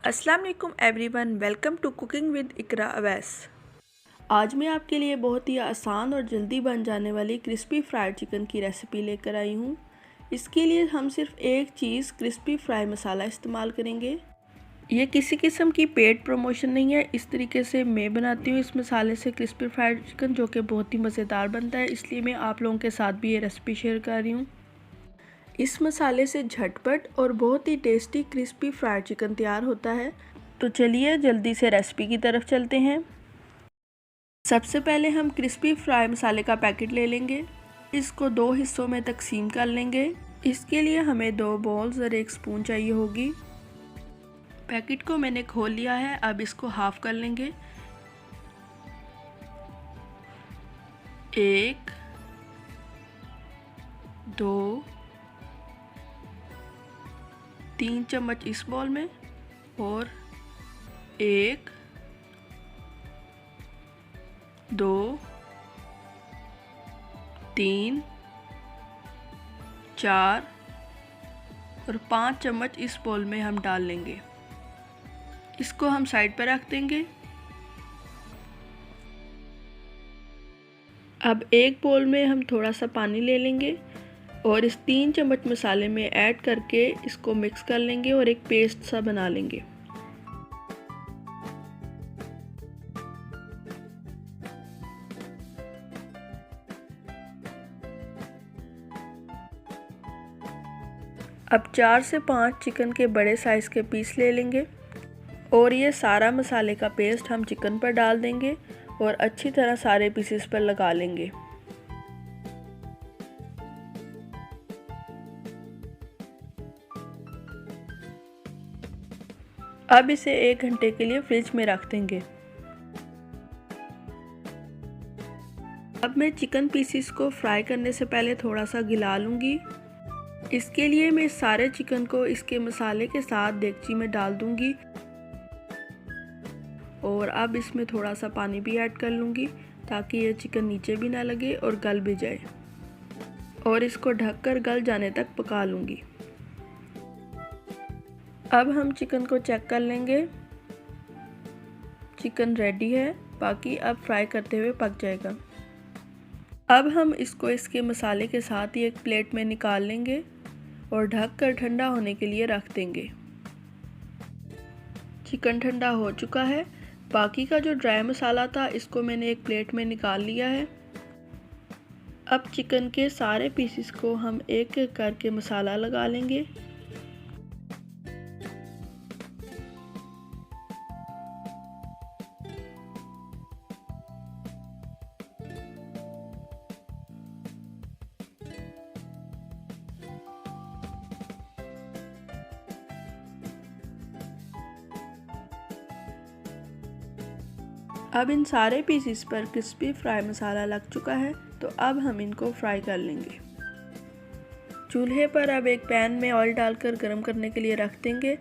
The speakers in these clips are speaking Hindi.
अस्सलाम वालेकुम everyone, welcome to cooking with Iqra Awais. आज मैं आपके लिए बहुत ही आसान और जल्दी बन जाने वाली क्रिस्पी फ्राइड चिकन की रेसिपी लेकर आई हूँ। इसके लिए हम सिर्फ एक चीज़ क्रिस्पी फ्राई मसाला इस्तेमाल करेंगे। ये किसी किस्म की पेड प्रमोशन नहीं है। इस तरीके से मैं बनाती हूँ इस मसाले से क्रिस्पी फ्राइड चिकन, जो कि बहुत ही मज़ेदार बनता है, इसलिए मैं आप लोगों के साथ भी ये रेसिपी शेयर कर रही हूँ। इस मसाले से झटपट और बहुत ही टेस्टी क्रिस्पी फ्राइड चिकन तैयार होता है। तो चलिए जल्दी से रेसिपी की तरफ चलते हैं। सबसे पहले हम क्रिस्पी फ्राई मसाले का पैकेट ले लेंगे। इसको 2 हिस्सों में तकसीम कर लेंगे। इसके लिए हमें 2 बॉल्स और 1 स्पून चाहिए होगी। पैकेट को मैंने खोल लिया है, अब इसको हाफ कर लेंगे। 1 2 3 चम्मच इस बॉल में और 1 2 3 4 और 5 चम्मच इस बॉल में हम डाल लेंगे। इसको हम साइड पर रख देंगे। अब एक बोल में हम थोड़ा सा पानी ले लेंगे और इस 3 चम्मच मसाले में ऐड करके इसको मिक्स कर लेंगे और एक पेस्ट सा बना लेंगे। अब 4 से 5 चिकन के बड़े साइज़ के पीस ले लेंगे और ये सारा मसाले का पेस्ट हम चिकन पर डाल देंगे और अच्छी तरह सारे पीसेस पर लगा लेंगे। अब इसे 1 घंटे के लिए फ्रिज में रख देंगे। अब मैं चिकन पीसेस को फ्राई करने से पहले थोड़ा सा गिला लूँगी। इसके लिए मैं सारे चिकन को इसके मसाले के साथ देगची में डाल दूँगी और अब इसमें थोड़ा सा पानी भी ऐड कर लूँगी ताकि ये चिकन नीचे भी ना लगे और गल भी जाए, और इसको ढककर गल जाने तक पका लूँगी। अब हम चिकन को चेक कर लेंगे। चिकन रेडी है, बाकी अब फ्राई करते हुए पक जाएगा। अब हम इसको इसके मसाले के साथ ही एक प्लेट में निकाल लेंगे और ढककर ठंडा होने के लिए रख देंगे। चिकन ठंडा हो चुका है। बाकी का जो ड्राई मसाला था इसको मैंने एक प्लेट में निकाल लिया है। अब चिकन के सारे पीसेस को हम एक एक करके मसाला लगा लेंगे। अब इन सारे पीसेस पर क्रिस्पी फ्राई मसाला लग चुका है, तो अब हम इनको फ्राई कर लेंगे। चूल्हे पर अब एक पैन में ऑयल डालकर गरम करने के लिए रख देंगे।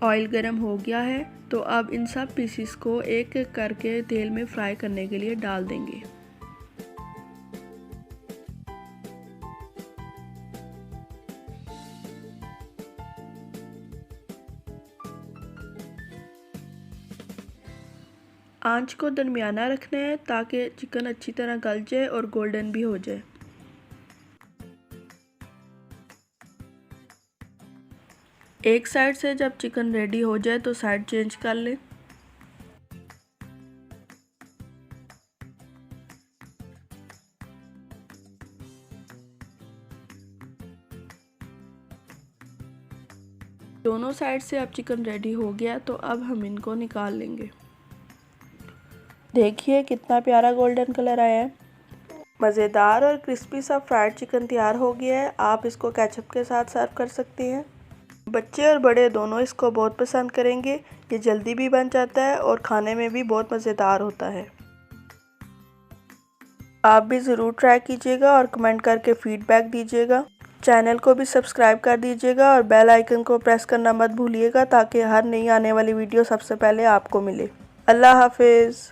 ऑयल गरम हो गया है, तो अब इन सब पीसेस को एक एक करके तेल में फ्राई करने के लिए डाल देंगे। आंच को दरमियाना रखना है ताकि चिकन अच्छी तरह गल जाए और गोल्डन भी हो जाए। एक साइड से जब चिकन रेडी हो जाए तो साइड चेंज कर लें। दोनों साइड से अब चिकन रेडी हो गया, तो अब हम इनको निकाल लेंगे। देखिए कितना प्यारा गोल्डन कलर आया है। मज़ेदार और क्रिस्पी सा फ्राइड चिकन तैयार हो गया है। आप इसको केचप के साथ सर्व कर सकते हैं। बच्चे और बड़े दोनों इसको बहुत पसंद करेंगे। ये जल्दी भी बन जाता है और खाने में भी बहुत मज़ेदार होता है। आप भी ज़रूर ट्राई कीजिएगा और कमेंट करके फीडबैक दीजिएगा। चैनल को भी सब्सक्राइब कर दीजिएगा और बेल आइकन को प्रेस करना मत भूलिएगा ताकि हर नई आने वाली वीडियो सबसे पहले आपको मिले। अल्लाह हाफिज़।